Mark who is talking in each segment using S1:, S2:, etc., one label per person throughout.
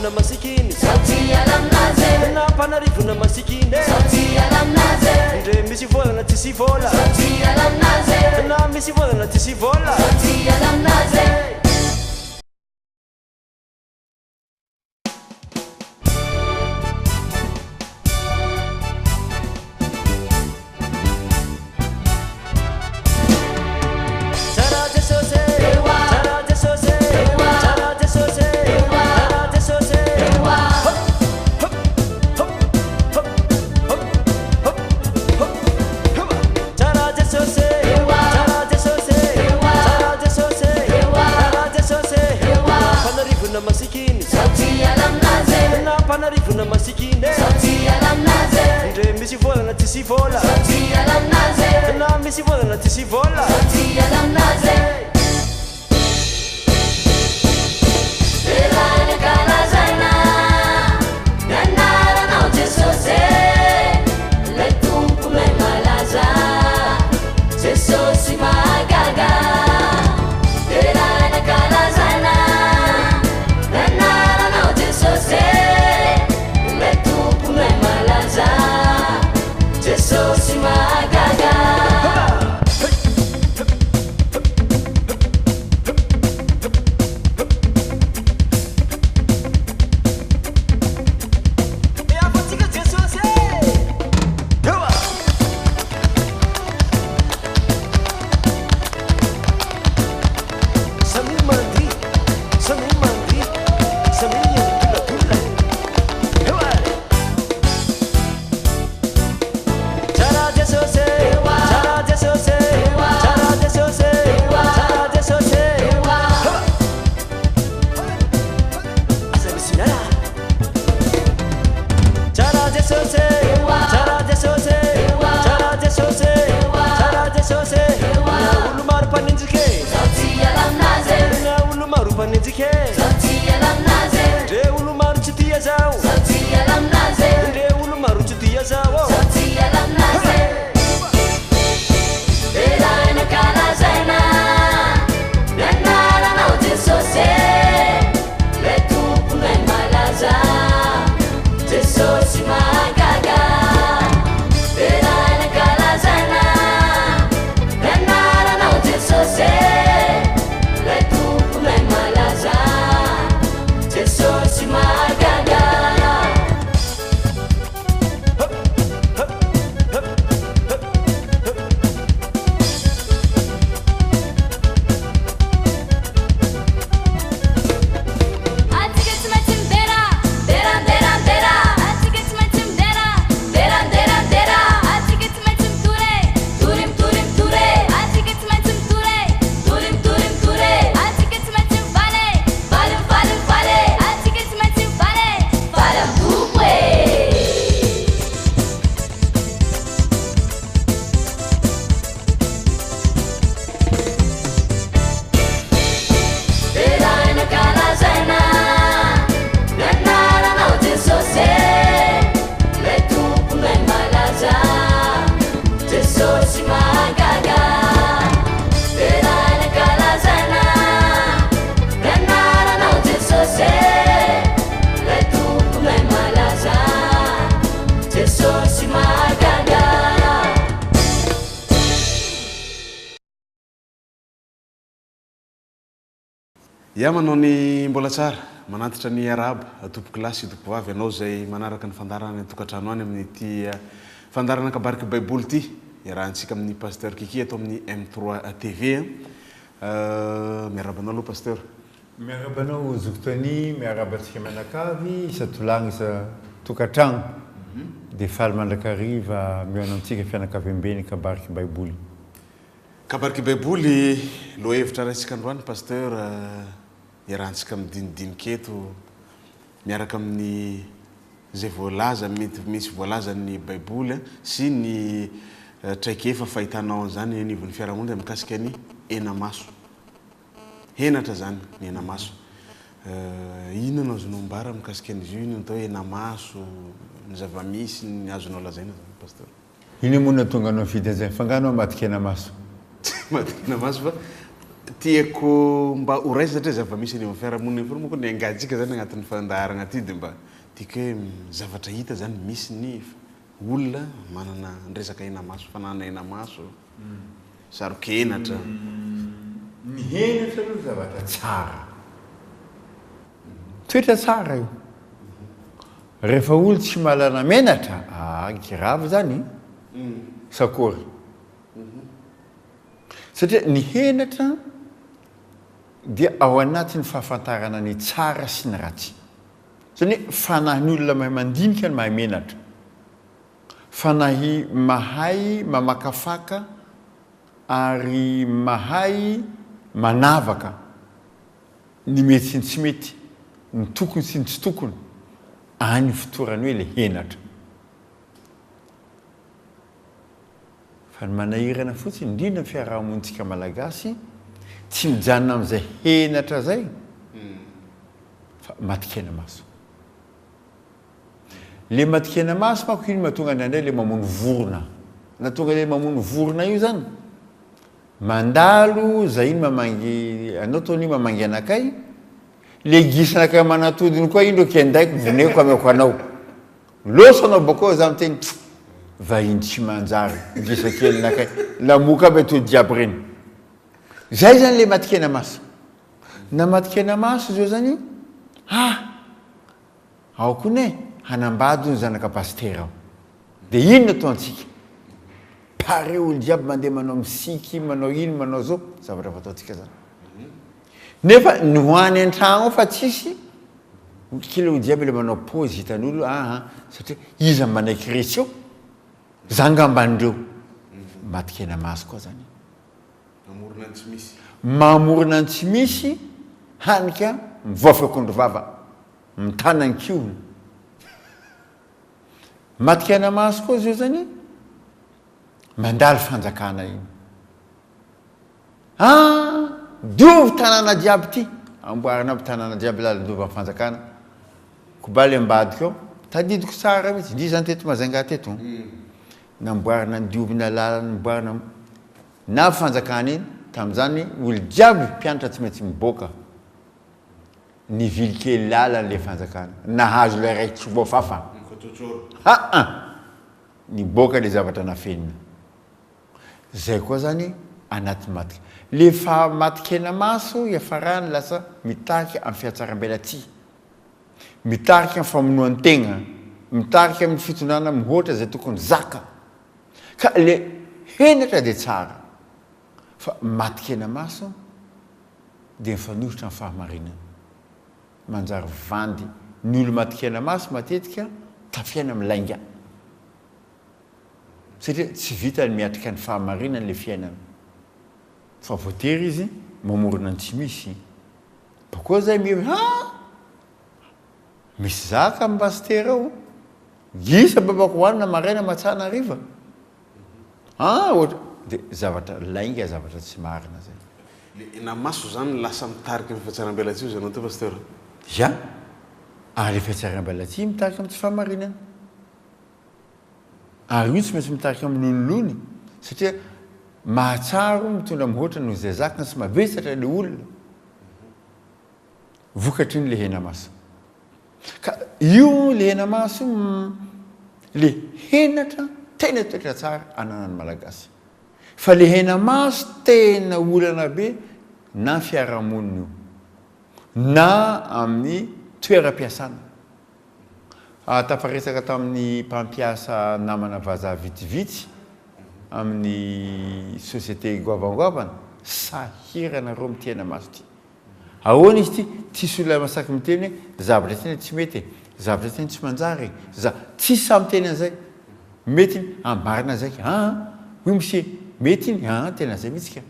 S1: panarivona masikiny
S2: satria lamnazy
S1: na panarivona masikiny
S2: satria lamnazy
S1: ndre misy volana tsy sy vola
S2: satria lamnazy
S1: na misy volana tsy sy vola
S2: satria lamnazy
S1: panarivona masikiny
S2: satria lamnazy
S1: ndre misy volana tsy sy vola
S2: satria lamnazy
S1: na misy volana tsy sy vola
S2: satria lamnazy elany kalazana nianaranao jesosy lay tompo lay malaza jesosy magaga elany kalazana nianaranao jesosy jesosy magaga
S3: ia manao ny mbola tsara manantitra ny araba atopoky lasy itopo vavy anao zay manaraka ny fandarana tokatrano any amin'ity fandarana kabariky baiboly ty iarahantsika amin'ny pasteur Kiki atao amin'ny M3 TV miarabanao aloha pasteur
S4: miarabanao zokotany miarabatsika manakavy isa tolagny isa tokatrano de faly mandrakariva mionantsika fianakaviambeny kabariky baiboly
S3: lo hevitra raitsika androany pasteur iarahantsika midinidiniketo miaraka amin'ny zay voalaza mety misy voalaza ny baiboly sy ny traikefa fahitanao an'izany anivon'ny fiarahamonina mikasika ny enamaso henatra zany ny enamaso inona no azonao mbara mikasika an'izy io inona atao enamaso ny zavamisy ny azonao lazaina zany pasteur
S4: ino moa tonga anao fidy an'izay fanganao matika enamaso
S3: matika enamaso fa tiako mba horaisy satria zava-misy ny fiarahamonina fa moa koa ny angatsika zany agnatin'ny fandaharagna ty de mba tiako hoe zavatra hita zany misy ny olona manana resaka ena maso fanana ena maso sarokenatra
S4: ny henatra aloha zavatra tsara toetra tsara io rehefa olo tsy malana menatra grave zany sakory satria ny henatra dia ao anatin'ny fahafantarana ny tsara sy ny ratsy zany hoe fanahy ny olona mahay mandinika ny mahay menatra fanahy mahay mamakafaka ary mahay manavaka ny mety sy ny tsy mety ny tokony sy ny tsy tokony any fotorany hoe le henatra fa ny manahirana fotsiny indrindra ny fiarahamonitsika malagasy tsy mijanona amin'izay henatra zay fa matikena maso le matikena maso manko iny mahatonga andray le mamono vorona na tonga le mamono vorona io zany mandalo zay iny mamangy anao taony mamangy anakay le gisanakay manatodiny koa indro kendaiko voneko ameko anao loso anao bakao za miteny vahiny tsy manjary gisakelinakay lamoka aby atody jiaby reny zay zany le matikena maso na matikena maso zao zany ao kone hanambady ny zanaka pastera ao de ino nataontsika pare olo jiaby mandeha manao misiky manao ino manao zao zavatra fataontsika zany nefa ny hoany an-tragno ao fa tsisy kila olo jiaby le manao pôzy hitan'olo satria iza manaiky resy eo zangambandreo matikena maso koa zany mamorona ny tsy misy hanika mivoafakondro vava mitana ny kiony matikena maso koa zio zany mandalo fanjakana iny diovy tanàna jiaby ty amboarina aby tanàna jiaby lala-diovy amin'ny fanjakana kobaly ambadika ao tadidiko tsara mitsy ndi zany teto mazainga teto namboarina ny diovina lalana namboarina na fanjakana iny tam'izany olo jiaby mpianatra tsy maintsy miboaka ny vily kely lalana le fanjakana nahazo le raiky tsy voafafa ny boka le zavatra nafenina zay koa zany anaty matika le fa matikena maso iafarany lasa mitarika amin'ny fiatsaram-belatsy mitarika amin'ny famonoan-tegna mitarika amin'ny fitondrana mihoatra zay tokony zaka ka le henatra de tsara fa matikena maso de mifanohitra amin'ny fahamarinana manjary vandy ny olo matikena maso matetika tafiana milainga satria tsy vita ny miatrika ny fahamarinana le fiainana fa voatery izy mamorona ny tsy misy bakoa zay misy zaka amin'ny pastera ao gisa babako hoanina maraina matsana hariva ohatra de zavatra lainga zavatra tsy marina zay
S3: le ena maso zany lasa mitarika amin'ny fiatsaram-belatsy io zanao te pasteur
S4: ja ary le fiatsaram-belatsy mitarika amin'ny tsy fahamarinana ary io tsy maintsy mitarika amin'ny lololony satria mahatsaro mitondra mihoatra noho zay zakana sy mavesatra le olona vokatry ny le hena maso ka io le hena maso le henatra tena toetra tsara ananany malagasy fa le hena maso tena olana be na fiarahamonina io na amin'ny toeram-piasana tafaresaka tamin'ny mpampiasa namana vazaha vitsivitsy amin'ny société goavangoavana sahirana reo amin'ny tena maso ty ahoana izy ty tsisy olona masaky miteny hoe zavatra tena tsy mety zavatra tena tsy manjary tsisy samy teny an'izay mety iny marina zaiky hoy monsieur mety iny tena zay mihitsy ka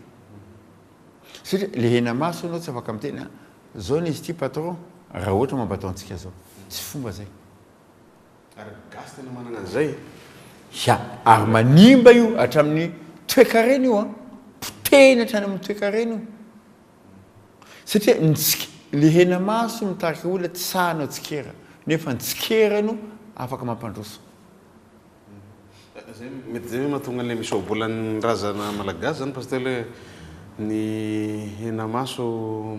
S4: satria le hena maso anao tsy afaka miteny zao ny izy ty patron raha ohatra mampataontsika zao tsy fomba zay
S3: ary gasy tena manana an'izay
S4: ary manimba io hatramin'ny toekarena io potehina hatrany amin'ny toekarena io satria le hena maso mitarika olona tsy sahanao tsikera nefa ny tsikerano afaka mampandroso
S3: zay mety zay mahatonga le misy ohabolany razana malagasy zany pasteur le ny hena maso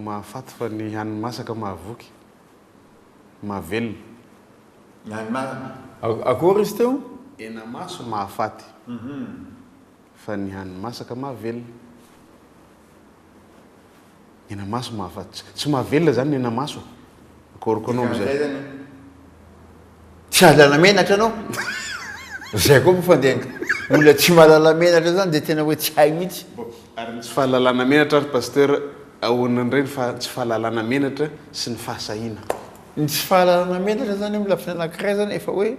S3: mahafaty fa ny haniny masaka mahavoky mahavelona
S4: akory izy teo
S3: hena maso mahafaty fa ny haniny masaka mahavelona hena maso mahafaty tsy mahavelona zany hena maso akoroko anao am'izay
S4: tsy ahalala menatra anao zay koa mofandehanka olona tsy mahalala menatra zany de tena hoe tsy hay mihitsy
S3: ary tsy fahalalana menatra ary pasteur ahoanan'ireny fa tsy fahalalana menatra sy ny fahasahina
S4: ny tsy fahalalana menatra zany amin'ny lafiny anankiray zany efa hoe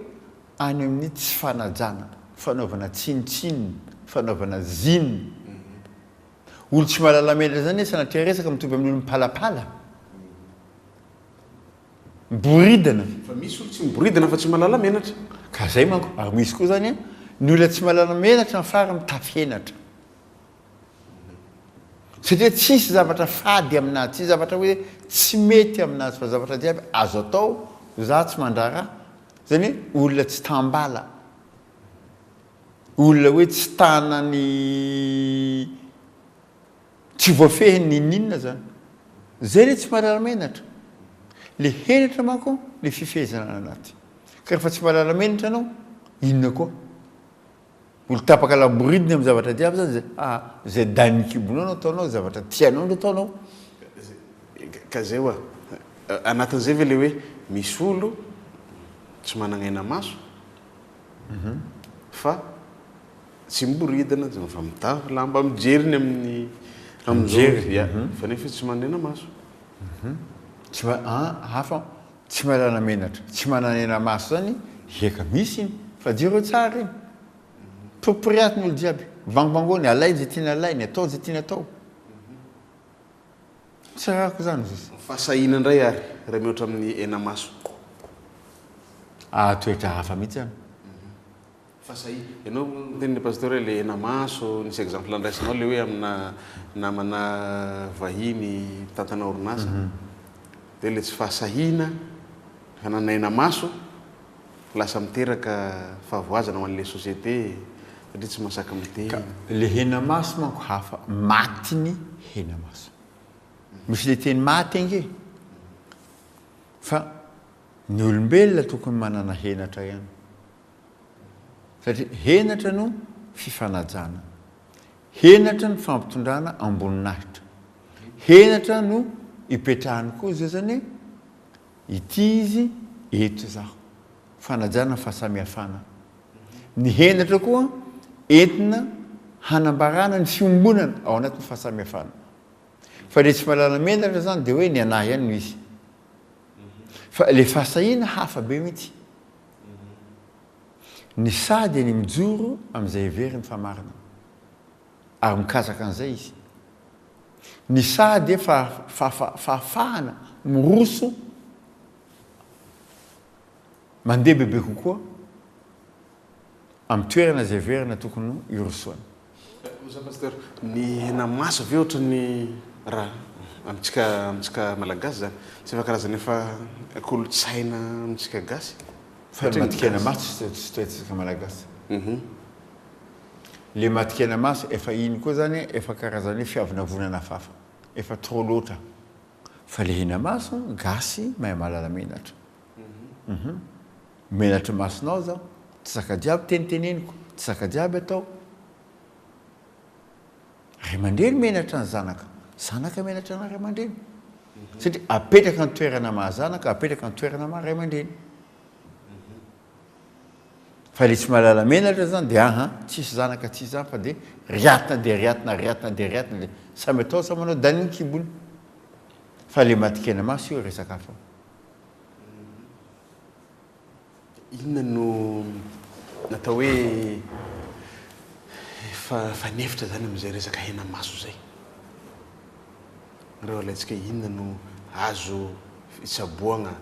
S4: any amin'ny tsy fanajana fanaovana tsinitsininy fanaovana zininy olo tsy mahalala menatra zany sanatria resaka mitovy amin'ny olo mipalapala miboridana
S3: fa misy olo tsy miboridana fa tsy mahalala menatra
S4: ka zay manko ary misy koa zany ny olona tsy mahalala menatra ny fara mitafenatra satria tsisy zavatra fady aminazy tsy zavatra hoe tsy mety aminazy fa zavatra jiaby azo atao za tsy mandrara zany hoe olona tsy tambala olona hoe tsy tanany tsy voafehy ninina zany zay le tsy mahalala menatra le henatra manko le fifehezana anaty ka rehefa tsy mahalala menatra anao inona koa olo tapaka laboridiny amin'ny zavatra jiaby zany zay zay danikibonao no ataonao zavatra tianao no ataonao
S3: ka zay oa anatin'izay ve le hoe misy olo tsy manana hena maso fa tsy miboridana fa mitafy lamba mijeriny amin'ny
S4: mijery
S3: fa nefa tsy manana maso
S4: tsy hafa tsy mahalala menatra tsy manana hena maso zany eka misy iny fa jiro tsara iny proporiatiny olo jiaby vangobangony alainy zay tiana alainy atao zay tiana atao tsy rahako zany zay
S3: fahasahina indray ary raha mihoatra amin'ny hena maso
S4: toetra hafa mihitsy zany
S3: fahasahina ianao teniny pasteur le hena maso nisy exemple andraisinao le hoe amina namana vahiny tantana orinasa de le tsy fahasahina hanana hena maso lasa miteraka fahavoazana ho an'le société satria tsy masaka miteny
S4: le hena maso manko hafa matiny hena maso misy le teny maty ange fa ny olombelona tokony manana henatra ihany satria henatra no fifanajana henatra no fampitondrana amboninahitra henatra no ipetrahany koa zay zany ity izy eto zaho fanajana fahasamihafana ny henatra koa entina hanambarana ny fiombonana ao anatin'ny fahasamihafana fa le tsy mahalala menatra zany de hoe ny anahy ihany no izy fa le fahasahina hafa be mihitsy ny sady ny mijoro amin'izay heveriny famarina ary mikasaka an'izay izy ny sady fahafahana miroso mandeha bebe kokoa amin'ny toerana zay verina tokony irosoana
S3: pasteur ny hena maso ve ohatra ny raha amitsika malagasy zany tsy efa karazana efa kolotsaina amitsika gasy
S4: fa matikena maso tsy toetsika malagasy le matikena maso efa iny koa zany efa karazana hoe fiavinavonana fafa efa trop loatra fa le hena maso gasy mahay mahalala menatra menatra masonao zao tsy saka jiaby teniteneniko tsy saka jiaby atao ray aman-dreny menatra ny zanaka menatra na ray aman-dreny satria apetraka ny toerana mahazanaka apetraka ny toerana maha ray aman-dreny fa le tsy mahalala menatra zany de tsisy zanaka tsisy zany fa de riatina de riatina le samy atao sa manao daniny kibony fa le matikena maso io resaka hafa
S3: inona no natao hoe fanefitra zany am'izay resaka hena maso zay reo alaitsika inona no azo itsaboana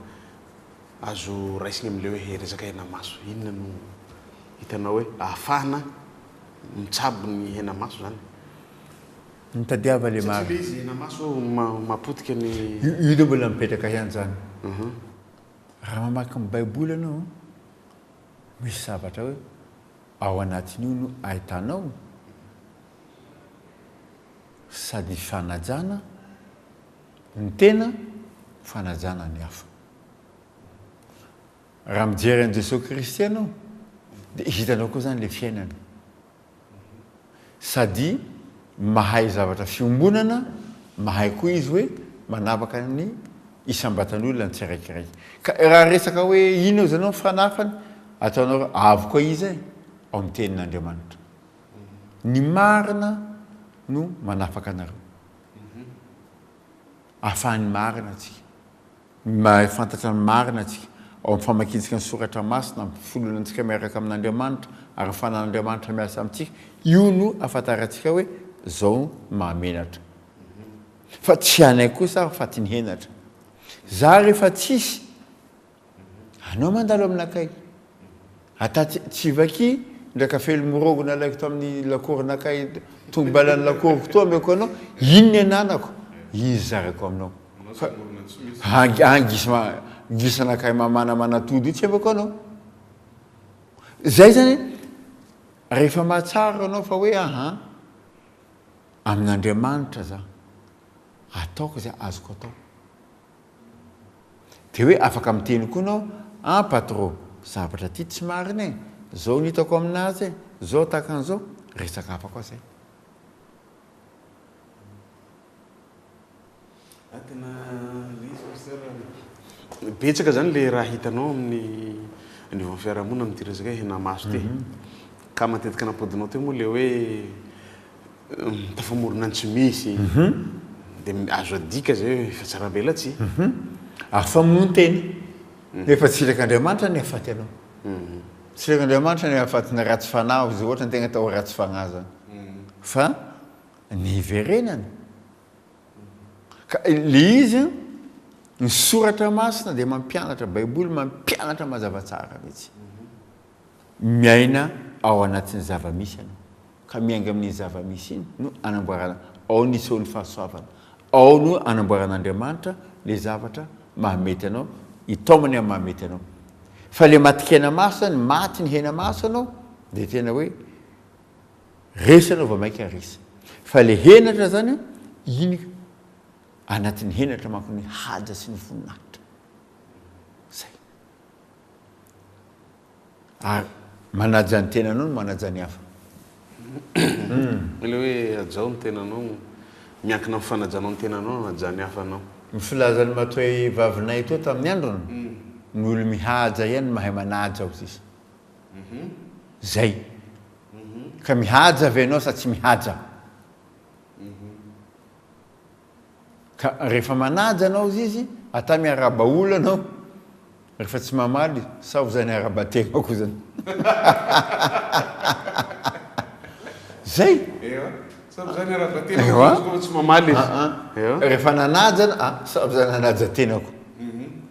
S3: azo raisina am'le hoe resaka hena maso inona no hitanao hoe ahafahana mitsabo ny hena maso zany
S4: nitadiava le maro
S3: izy hena maso mapotika ny
S4: io de mbola mipetraka ihany zany raha mamaky amin'ny baiboly anao misy zavatra hoe ao anatin'io no ahitanao sady fanajana ny tena fanajana ny hafa raha mijery an' Jesosy Kristy anao dia hitanao koa zany le fiainana sady mahay zavatra fiombonana mahay koa izy hoe manapaka ny isambatan'olona ny tsiraikiraiky ka raha resaka hoe ino zanao fanafany ataonao avo koa izy ao amin'ny tenin'Andriamanitra ny marina no manafaka anareo ahafahany marina atsika mahafantatra ny marina atsika ao amin'ny famakiantsika ny soratra masina amin'ny folonantsika miaraka amin'Andriamanitra ary fanan'Andriamanitra miasa amintsika io no ahafantarantsika hoe zao mahamenatra fa tsy anay kosa fa ty ny henatra za rehefa tsisy anao mandalo aminakay ata tsy vaky ndraka felo morogona alaiko to amin'ny lakoronakay tonga balan'ny lakoroko to ameko anao ino ny ananako izy zareko aminao angisanakay mamanamanatody io tsy avako anao zay zany rehefa mahatsara anao fa hoe aha amin'Andriamanitra za ataoko zay azoko atao dia hoe afaka miteny koa anao patron zavatra ty tsy marina e zao nitako aminazy e zao takan'izao resaka hafa koa zay
S3: tena betsaka zany le raha hitanao amin'ny niveau fiarahamonina amin'ity resaka hena maso ty ka matetika napodinao teo moa le hoe tafamorona ny tsy misy dia azo adika zay hoe fa tsara bela tsy
S4: afamono teny nefa tsirak'Andriamanitra ny afaty anao tsirak'Andriamanitra ny afatyna ratsy fanahy zay ohatra ny tegna atao ratsy fanahy zany fa ny iverenana ka le izy ny soratra masina dia mampianatra baiboly mampianatra mazavatsara mihitsy miaina ao anatin'ny zavamisy ianao ka miainga amin'ny zavamisy iny no anamboarana ao nisy eo ny fahasoavana ao no anamboaran'Andriamanitra le zavatra mahamety anao itaomany amin'ny mahamety anao fa le matikena maso zany maty ny hena maso anao dia tena hoe resy anao vao mainka resy fa le henatra zany iny anatin'ny henatra manko ny haja sy ny voninahitra zay ary manaja ny tenanao no manaja ny hafa
S3: le hoe ajao ny tenanao miankina amin'ny fanajanao ny tenanao naja ny hafa anao
S4: ny filazany matoe vavinay to tamin'ny androny ny olo mihaja ihany mahay manaja ao sisa zay ka mihaja avy anao sa tsy mihaja ka rehefa manaja anao izy ata miaraba olo anao rehefa tsy mamaly sa ho zany araba-tegna koa zany zay
S3: tsy mamaly
S4: rehefa nanajana sa ho zany nanaja tenako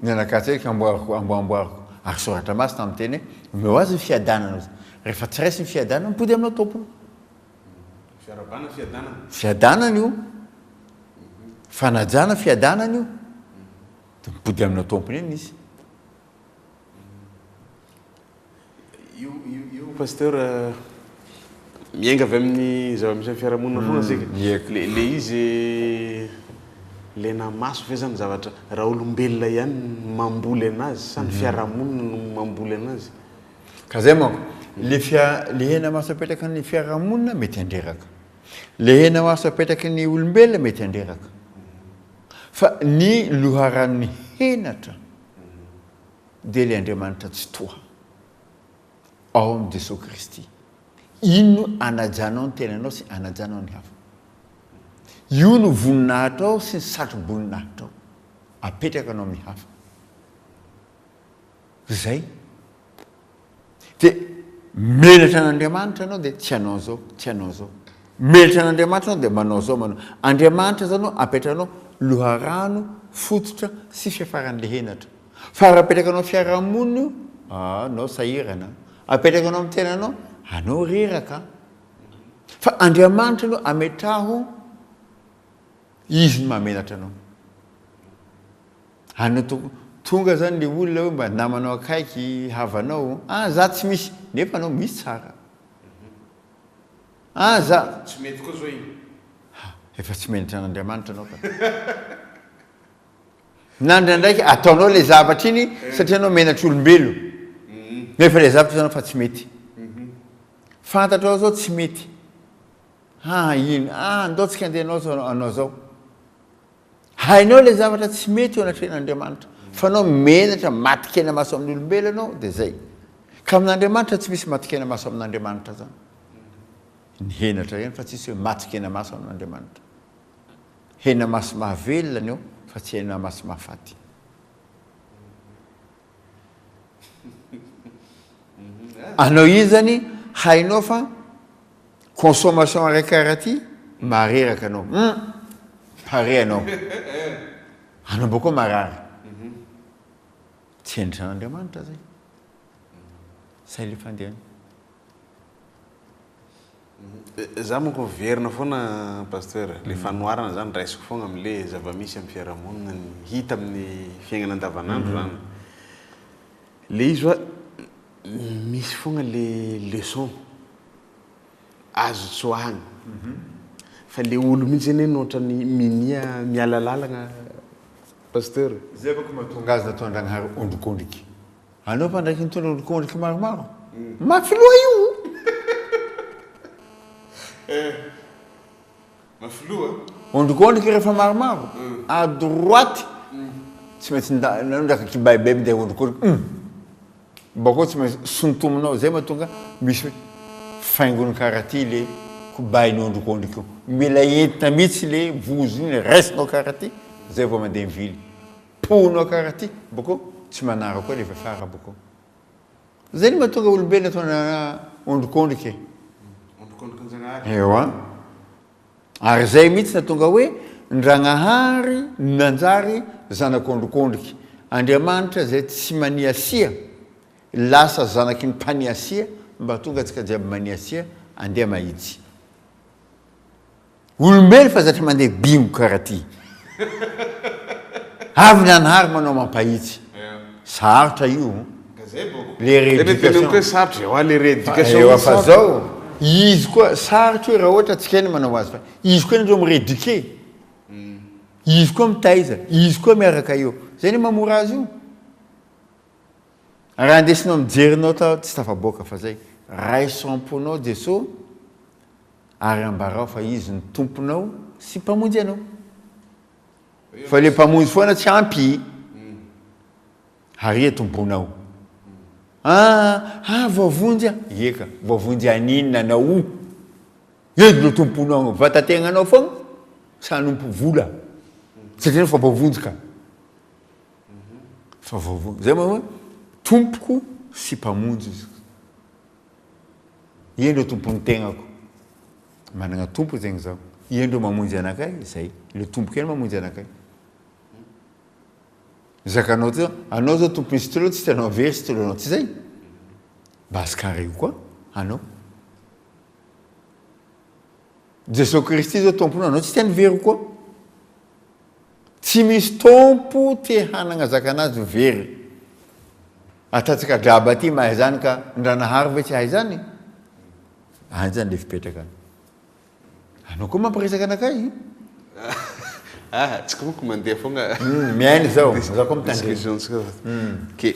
S4: ny anakatsika amboamboariko ary soratra masina amin'ny teny hoe meo azy ny fiadanana rehefa tsy raisy ny fiadanana mipody aminao tompony fiadanana io fanajana fiadanana io dia mipody aminao tompony eny izy
S3: io pasteur miainga avy amin'ny zavamisy amin'ny fiarahamonina foana sika le izy le namaso fe zany zavatra raha olombelona ihany mamboly anazy sa ny fiarahamonina no mamboly anazy
S4: ka zay manko le hena maso apetraka ny fiarahamonina mety andreraka le hena maso apetraka ny olombelona mety andreraka fa ny loharan'ny henatra dia le Andriamanitra tsy toha ao amin'ny Jesosy Kristy ino anajanao ny tenanao sy anajanao ny hafa io no voninahitra ao sy ny satro-boninahitra ao apetraka anao amin'ny hafa zay dia melatra an'Andriamanitra anao dia tsy anao zao tsy anao zao melatra an'Andriamanitra anao dia manao zao manao Andriamanitra zao anao apetrakanao loharano fototra sy fiafaran'le henatra fa raha apetrakanao fiarahamonina io anao sahirana apetrakanao amin'ny tenanao anao reraka fa Andriamanitra anao ametraho izy no mahamenatra anao anao tonga zany le olona hoe mba namanao akaiky havanao za tsy misy nefa anao misy tsara za
S3: tsy mety koa zao iny
S4: efa tsy menatra n'Andriamanitra anao ka nandraindraiky ataonao le zavatra iny satria anao menatra olombelo nefa le zavatra zanao fa tsy mety fantatrao zao tsy mety ino andaotsika andehanao anao zao hainao le zavatra tsy mety eo anatren'Andriamanitra fa anao menatra matikena maso amin'ny olombelo anao dia zay ka amin'Andriamanitra tsy misy matikena maso amin'Andriamanitra zany ny henatra eny fa tsisy hoe matikena maso amin'Andriamanitra hena maso mahavelona ny eo fa tsy hena maso mahafaty anao izy zany hainao fa consommation araiky mareraka anao pare anao anao bokoa marary tsy endritra n'Andriamanitra zay say le fandehany
S3: za monko verina foana pasteur le fanoarana zany raisiko foana am'le zava-misy amin'ny fiarahamonina ny hita amin'ny fiainana andavanandro zany le izy oa misy foana le leçon azo tsoahana fa le olo mihitsy eny nohatra ny minia miala lalagna pasteur
S4: zay boko mahatonga azy natao Andragnahary ondrikondriky anao fa ndraiky nitondra ondrikondriky maromaro mafiloha io
S3: mafiloha
S4: ondrikondriky rehefa maromaro à droite tsy maintsy nanao ndraka kibaibay minday ondrikondriky bakao tsy maintsy sontominao zay mahatonga misy faingony karaha ty le kobainy ondrikondriky io mila entina mihitsy le vozo iny raisinao karaha ty zay vao mandeha mivily ponao karaha ty bakao tsy manara koa le fafara bakao zay ny mahatonga olombelona ataona ondrikondriky eo ary zay mihitsy natonga hoe Ndragnahary nanjary zanak'ondrikondriky Andriamanitra zay tsy maniasia lasa zanaky ny mpaniasia mba tonga atsika jiaby maniasia andeha mahitsy olombelo fa zatra mandeha bingo karaha ty avy Ndragnahary manao mampahitsy sarotra io le rééducation
S3: le rééducation
S4: fa zao izy koa sarotra hoe raha ohatra atsika eny manao azy fa izy koa ndreo miréduquer izy koa mitaiza izy koa miaraka eo zay ny mamora azy io raha andesinao mijerinao tao tsy tafaboaka fa zay raisamponao Jesosy ary ambarao fa izy ny tomponao sy mpamonjy anao fa le mpamonjy foana tsy ampy haria tomponao voavonjy eka voavonjy aninona anao edy lo tomponao vatategnanao foana sanompo vola satria fa voavonjy fa voavonjy zay moa tompoko sy mpamonjy iendreo tompony tegnako managna tompo zegny zao iendreo mamonjy anakay zay le tompoko eny mamonjy anakay zakanao ty anao zao tompo misy telo tsy tianao very sy telonao tsy zay basikara io koa anao Jesosy Kristy zao tomponao anao tsy tiany very koa tsy misy tompo te hanagna zakanazy very atatsika draba ty mahay zany ka Ndragnahary ve tsy hay zany any zany le fipetraka anao koa mampiresaka anakay
S3: tsika monko mandeha foana
S4: miainy zao za koa mitandreny
S3: ke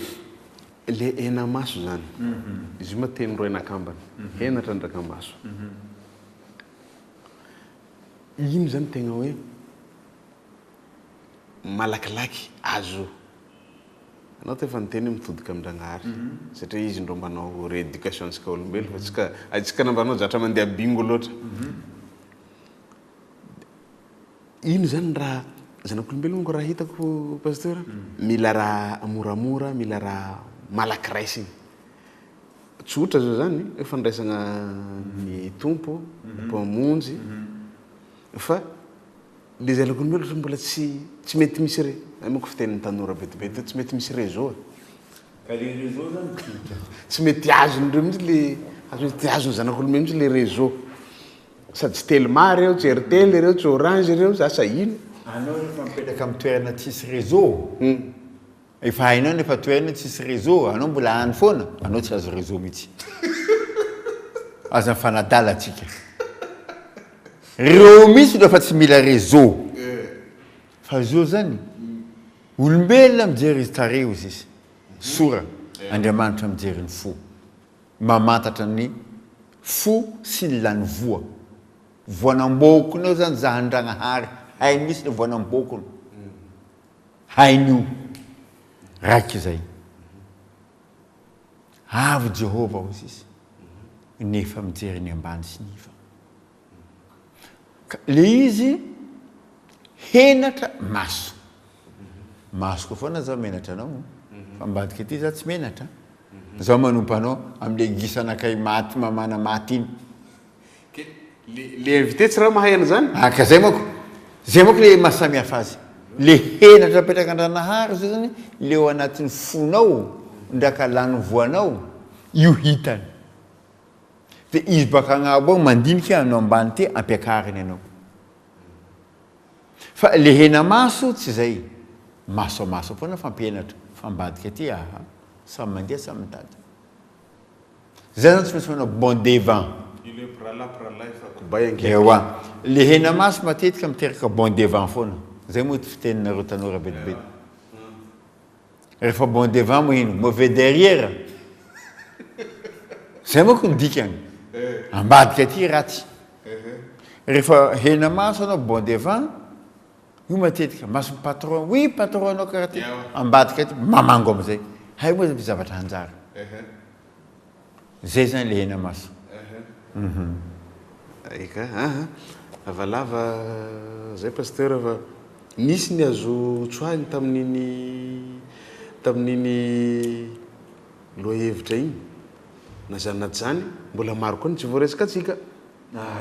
S3: le hena maso zany izy io mateny ro henakambana henatra ndraka maso ino zany tegna hoe malakilaky azo anao tefa niteny mitodika amin-Ndragnahary satria izy ndro manao rééducation antsika olombelo fa atsika nambanao zatra mandeha bingo loatra ino zany raha zanak'olombelo monko raha hitako pasteur mila raha moramora mila raha malaky raisiny tsotra zao zany efa ndraisagna ny tompo mpamonjy fa le zanak'olombelo fa mbola tsy mety misy re monko fitenin'ny tanora betibety tsy mety misy réseau
S4: ka le réseau zany
S3: tsy mety azon'ireo mihitsy le mety azony zanak'olombelo mihitsy le réseau sady tsy telma reo tsy RTL reo tsy Orange reo asa ino
S4: anao rehefa mipetraka amin'ny toerana tsisy réseau efa hainao nefa toerana tsisy réseau anao mbola any foana anao tsy azo réseau mihitsy aza mifanadala atsika reo misy rehefa tsy mila réseau fa zao zany olombelona mijery izy tareo izy izy sora Andriamanitra mijery ny fo mamantatra ny fo sy ny lany voanam-bokonao zany zahan-dragnahary hainy misy ny voanam-bokony hain'io raiky zay avy Jehova hozy izy nefa mijery ny ambany sy niva le izy henatra maso koa foana zaho menatra anao fa ambadika ty zaho tsy menatra zaho manompo anao am'le gisanakay maty mamana maty iny
S3: le invité tsy raha mahay an'izany
S4: aka zay manko le mahasamihafa azy le henatra apetraka an-dranahary zao zany le ao anatin'ny fonao ndraka lany voanao io hitany de izy baka agnabo mandinika anao ambany ty ampiakariny anao fa le hena maso tsy zay maso foana fampianatra fambadika ty samy mandeha samy mitady zay zany tsy misy foana bon devant ewa le hena maso matetika miteraka bon devant foana zay moa ty fiteninareo tanora betibety rehefa bon devant mo ino mauvais derrière zay moa ko ny dikany ambadika ty ratsy rehefa hena maso anao bon devant io matetika maso patron oui patron anao karaha ty ambadika ty mamango amizay hay moa zany zavatra hanjara zay zany le hena maso
S3: eka lavalava zay pasteur fa nisy ny azo tsoahiny tamin'iny lohevitra iny na zany mbola maro koa ny tsy voaresaka atsika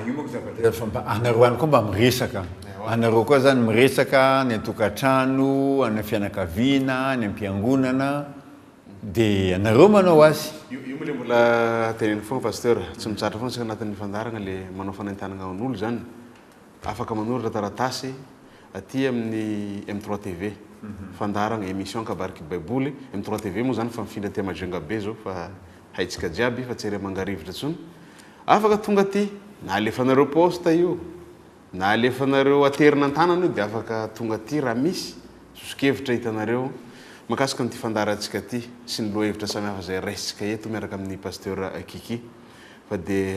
S4: io moa ko zavatra fa anareo any koa mba miresaka anareo koa zany miresaka ny atokantrano any fianakaviana ny ampiangonana de anareo manao azy
S3: io moa le mbola teneny foana pasteur tsy mitsatra foana sika anatin'ny fandarana le manao fanentanana an'olo zany afaka manoratra taratasy aty amin'ny M3 TV fandarana émission kabariky baiboly M3 TV moa zany fa mifindra ty Majunga be zao fa haitsika jiaby fa tsery mangarivitra tsony afaka tonga ty na alefanareo poste io na alefanareo aterina an-tanana io de afaka tonga ty raha misy sosikevitra hitanareo makasika nyty fandaratsika ty sy ny lohevitra samihafa zay raisitsika eto miaraka amin'ny pasteur Kiki fa de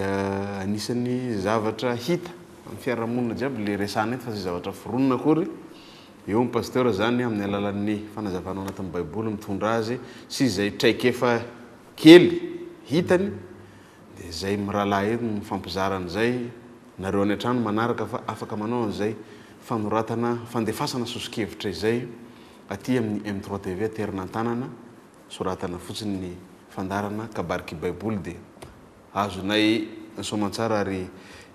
S3: anisan'ny zavatra hita amin'ny fiarahamonina jiaby le resana eto fa zay zavatra foronina akory eo ny pasteur zany amin'ny alalan'ny fanazavanao anatin'ny baiboly mitondra azy sy zay traikefa kely hitany de zay mirahalahy eto ny fampizarana zay nareo any an-trano manaraka fa afaka manao an'izay fanoratana fandefasana sosikevitra izay aty amin'ny M3 TV aterina an-tanana soratana fotsiny ny fandarana kabariky baiboly de azonay somantsara ary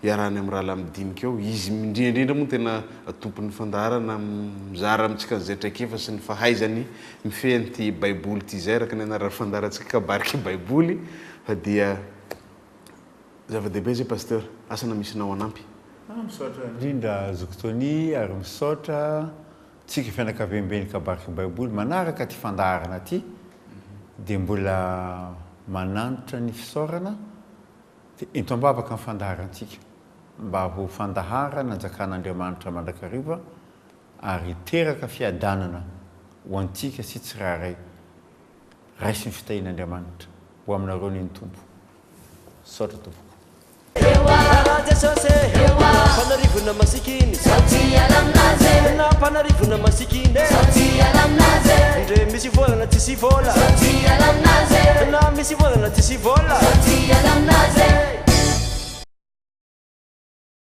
S3: iarany amin'ny raha lamdinika eo izy indrindra moa tena tompon'ny fandarana mizara amitsika zay traikefa sy ny fahaizany mifehy ty baiboly ty zay araka ny anarany fandaratsika kabariky baiboly fa dia zava-dehibe zay pasteur asana misinao anampy
S4: misaotra indrindra zokotony ary misaotra tsika fianakaviambeny kabariky baiboly manaraka ty fandarana ty de mbola mananitra ny fisaorana de ento-ambavaka ny fandarantsika mba ho fandahara nanjakan'Andriamanitra mandrakariva ary teraka fiadanana ho antsika sy tsirairay raisy ny fitahin'Andriamanitra ho aminareo ny tompo saotra tompoko
S1: panarivona masikiny na panarivona masikiny ndre misy volana tsy sy vola na misy volana tsy sy vola